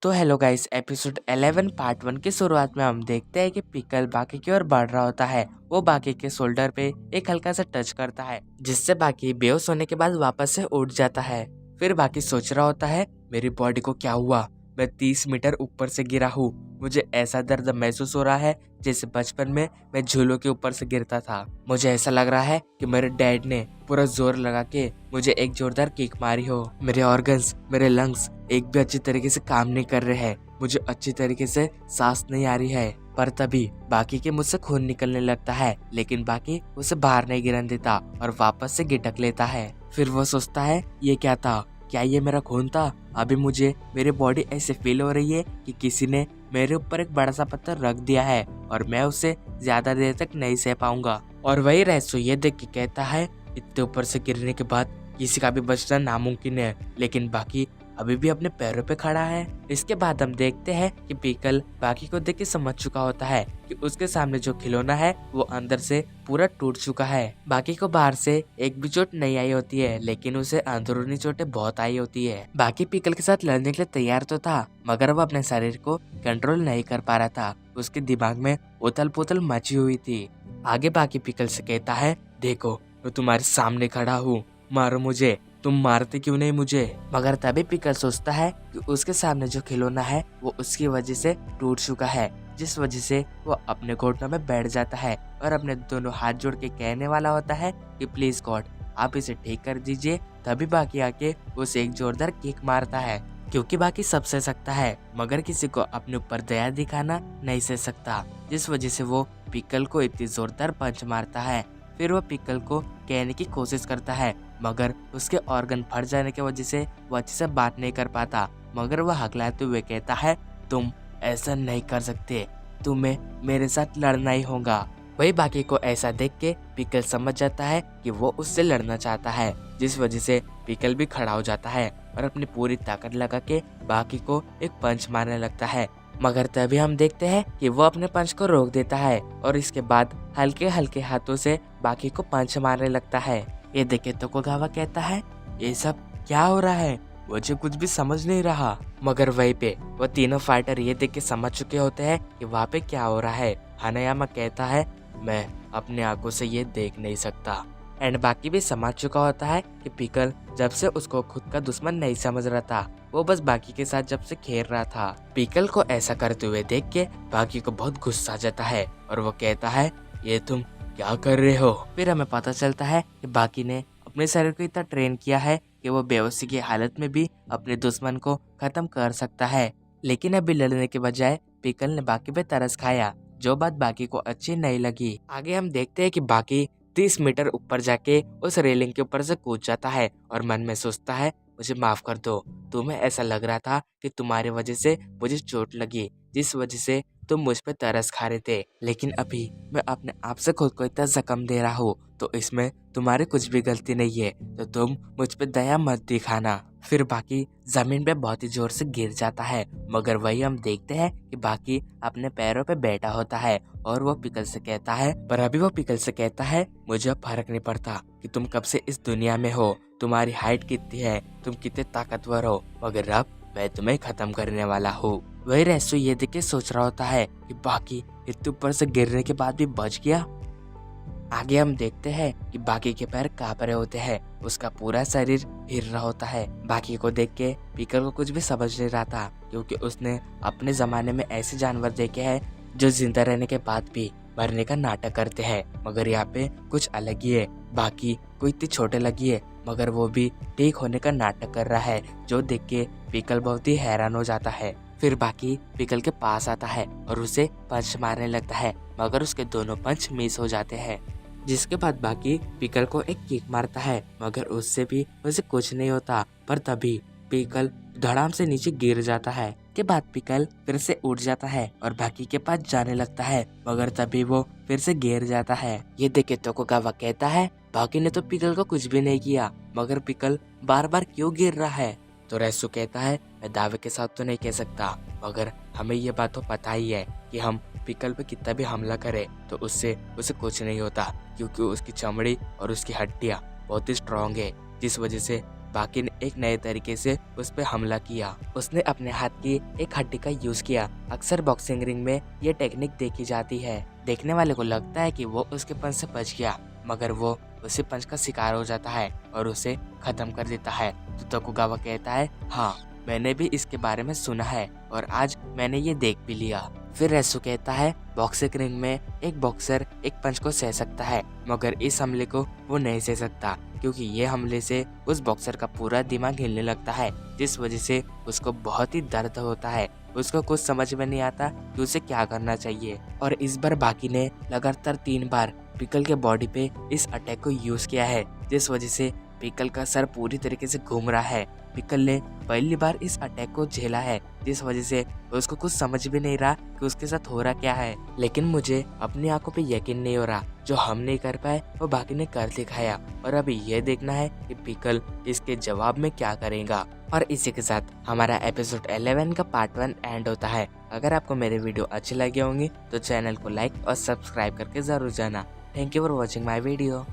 तो hello guys, episode 11 part 1 की शुरुआत में हम देखते हैं कि पिकल बाकी की ओर बढ़ रहा होता है। वो बाकी के शोल्डर पे एक हल्का सा टच करता है, जिससे बाकी बेहोश होने के बाद वापस से उठ जाता है। फिर बाकी सोच रहा होता है, मेरी बॉडी को क्या हुआ? मैं 30 मीटर ऊपर से गिरा हूँ। मुझे ऐसा दर्द महसूस हो रहा है जैसे बचपन में मैं झूलों के ऊपर से गिरता था। मुझे ऐसा लग रहा है कि मेरे डैड ने पूरा जोर लगा के मुझे एक जोरदार किक मारी हो। मेरे ऑर्गन्स, मेरे लंग्स एक भी अच्छी तरीके से काम नहीं कर रहे हैं। मुझे अच्छी तरीके से सांस नहीं आ रही है। पर तभी बाकी के मुझसे खून निकलने लगता है, लेकिन बाकी उसे बाहर नहीं गिरने देता और वापस से गिटक लेता है। फिर वो सोचता है, ये क्या था? क्या ये मेरा खून था? अभी मुझे मेरी बॉडी ऐसे फील हो रही है कि किसी ने मेरे ऊपर एक बड़ा सा पत्थर रख दिया है और मैं उसे ज्यादा देर तक नहीं सह पाऊंगा। और वही रहस्य ये देख के कहता है, इतने ऊपर से गिरने के बाद किसी का भी बचना नामुमकिन है, लेकिन बाकी अभी भी अपने पैरों पे खड़ा है। इसके बाद हम देखते हैं कि पिकल बाकी को देख के समझ चुका होता है कि उसके सामने जो खिलौना है वो अंदर से पूरा टूट चुका है। बाकी को बाहर से एक भी चोट नहीं आई होती है, लेकिन उसे अंदरूनी चोटें बहुत आई होती है। बाकी पिकल के साथ लड़ने के लिए तैयार तो था, मगर वो अपने शरीर को कंट्रोल नहीं कर पा रहा था। उसके दिमाग में उथल पुथल मची हुई थी। आगे बाकी पिकल से कहता है, देखो मैं तुम्हारे सामने खड़ा हूँ, मारो मुझे। तुम मारते क्यों नहीं मुझे? मगर तभी पिकल सोचता है कि उसके सामने जो खिलौना है वो उसकी वजह से टूट चुका है, जिस वजह से वो अपने घुटनों में बैठ जाता है और अपने दोनों हाथ जोड़ के कहने वाला होता है कि प्लीज गॉड आप इसे ठीक कर दीजिए। तभी बाकी आके उसे एक जोरदार किक मारता है, क्योंकि बाकी सब सह सकता है मगर किसी को अपने ऊपर दया दिखाना नहीं सह सकता, जिस वजह से वो पिकल को इतनी जोरदार पंच मारता है। फिर वो पिकल को कहने की कोशिश करता है, मगर उसके ऑर्गन फट जाने की वजह से वो अच्छे से बात नहीं कर पाता। मगर वह हकलाते हुए कहता है, तुम ऐसा नहीं कर सकते, तुम्हें मेरे साथ लड़ना ही होगा। वही बाकी को ऐसा देख के पिकल समझ जाता है कि वो उससे लड़ना चाहता है, जिस वजह से पिकल भी खड़ा हो जाता है और अपनी पूरी ताकत लगा के बाकी को एक पंच मारने लगता है। मगर तभी हम देखते हैं कि वो अपने पंच को रोक देता है और इसके बाद हल्के हल्के हाथों से बाकी को पंच मारने लगता है। ये देखे तो कोगावा कहता है, ये सब क्या हो रहा है? मुझे कुछ भी समझ नहीं रहा। मगर वहीं पे वो तीनों फाइटर ये देख के समझ चुके होते हैं कि वहाँ पे क्या हो रहा है। हानायामा कहता है, मैं अपने आंखों से ये देख नहीं सकता। एंड बाकी भी समझ चुका होता है कि पिकल जब से उसको खुद का दुश्मन नहीं समझ रहा था, वो बस बाकी के साथ जब से खेल रहा था। पिकल को ऐसा करते हुए देख के बाकी को बहुत गुस्सा आ जाता है और वो कहता है, ये तुम क्या कर रहे हो? फिर हमें पता चलता है कि बाकी ने अपने शरीर को इतना ट्रेन किया है कि वो बेहोशी की हालत में भी अपने दुश्मन को खत्म कर सकता है। लेकिन अभी लड़ने के बजाय पिकल ने बाकी पे तरस खाया, जो बात बाकी को अच्छी नहीं लगी। आगे हम देखते हैं कि बाकी 30 मीटर ऊपर जाके उस रेलिंग के ऊपर से कूद जाता है और मन में सोचता है, मुझे माफ कर दो, तुम्हें ऐसा लग रहा था कि तुम्हारी वजह से मुझे चोट लगी, जिस वजह से तुम मुझ पे तरस खा रहे थे, लेकिन अभी मैं अपने आप से खुद को इतना जख्म दे रहा हूँ तो इसमें तुम्हारी कुछ भी गलती नहीं है, तो तुम मुझ पे दया मत दिखाना। फिर बाकी जमीन पे बहुत ही जोर से गिर जाता है, मगर वही हम देखते हैं कि बाकी अपने पैरों पे बैठा होता है और वो पिकल से कहता है, पर अभी वो पिकल से कहता है, मुझे अब फर्क नहीं पड़ता कि तुम कब से इस दुनिया में हो, तुम्हारी हाइट कितनी है, तुम कितने ताकतवर हो, मगर अब मैं तुम्हें खत्म करने वाला हूँ। वही रहस्य ये देख के सोच रहा होता है कि बाकी इतने ऊपर से गिरने के बाद भी बच गया। आगे हम देखते हैं कि बाकी के पैर कांप रहे होते हैं, उसका पूरा शरीर हिल रहा होता है। बाकी को देख के पिकल को कुछ भी समझ नहीं रहा था, क्योंकि उसने अपने जमाने में ऐसे जानवर देखे हैं जो जिंदा रहने के बाद भी मरने का नाटक करते हैं, मगर यहाँ पे कुछ अलग ही है। बाकी को इतनी छोटे लगी है, मगर वो भी ठीक होने का नाटक कर रहा है, जो देख के पिकल बहुत ही हैरान हो जाता है। फिर बाकी पिकल के पास आता है और उसे पंच मारने लगता है, मगर उसके दोनों पंच मिस हो जाते हैं। जिसके बाद बाकी पिकल को एक किक मारता है, मगर उससे भी उसे कुछ नहीं होता। पर तभी पिकल धड़ाम से नीचे गिर जाता है। के बाद पिकल फिर से उठ जाता है और बाकी के पास जाने लगता है, मगर तभी वो फिर से गिर जाता है। ये देखे तोकुगावा कहता है, बाकी ने तो पिकल को कुछ भी नहीं किया, मगर पिकल बार बार क्यों गिर रहा है? तो रेसु कहता है, मैं दावे के साथ तो नहीं कह सकता, मगर हमें ये बात तो पता ही है कि हम पिकल पे कितना भी हमला करे तो उससे उसे कुछ नहीं होता, क्योंकि उसकी चमड़ी और उसकी हड्डियां बहुत ही स्ट्रांग है, जिस वजह से बाकी ने एक नए तरीके से उस पर हमला किया। उसने अपने हाथ की एक हड्डी का यूज किया। अक्सर बॉक्सिंग रिंग में ये टेक्निक देखी जाती है। देखने वाले को लगता है कि वो उसके पंच से बच गया, मगर वो उसी पंच का शिकार हो जाता है और उसे खत्म कर देता है। तो तोकुगावा कहता है, हाँ मैंने भी इसके बारे में सुना है और आज मैंने ये देख भी लिया। फिर रेसु कहता है, बॉक्सिंग रिंग में एक बॉक्सर एक पंच को सह सकता है, मगर इस हमले को वो नहीं सह सकता, क्योंकि ये हमले से उस बॉक्सर का पूरा दिमाग हिलने लगता है, जिस वजह से उसको बहुत ही दर्द होता है। उसको कुछ समझ में नहीं आता कि उसे क्या करना चाहिए। और इस बार बाकी ने लगातार 3 बार पिकल के बॉडी पे इस अटैक को यूज किया है, जिस वजह से पिकल का सर पूरी तरीके से घूम रहा है। पिकल ने पहली बार इस अटैक को झेला है, जिस वजह से उसको कुछ समझ भी नहीं रहा कि उसके साथ हो रहा क्या है। लेकिन मुझे अपनी आंखों पे यकीन नहीं हो रहा, जो हम नहीं कर पाए वो बाकी ने कर दिखाया। और अभी ये देखना है कि पिकल इसके जवाब में क्या करेगा। और इसी के साथ हमारा एपिसोड 11 का पार्ट 1 एंड होता है। अगर आपको मेरे वीडियो अच्छे लगे होंगे तो चैनल को लाइक और सब्सक्राइब करके जरूर जाना। Thank you for watching my video.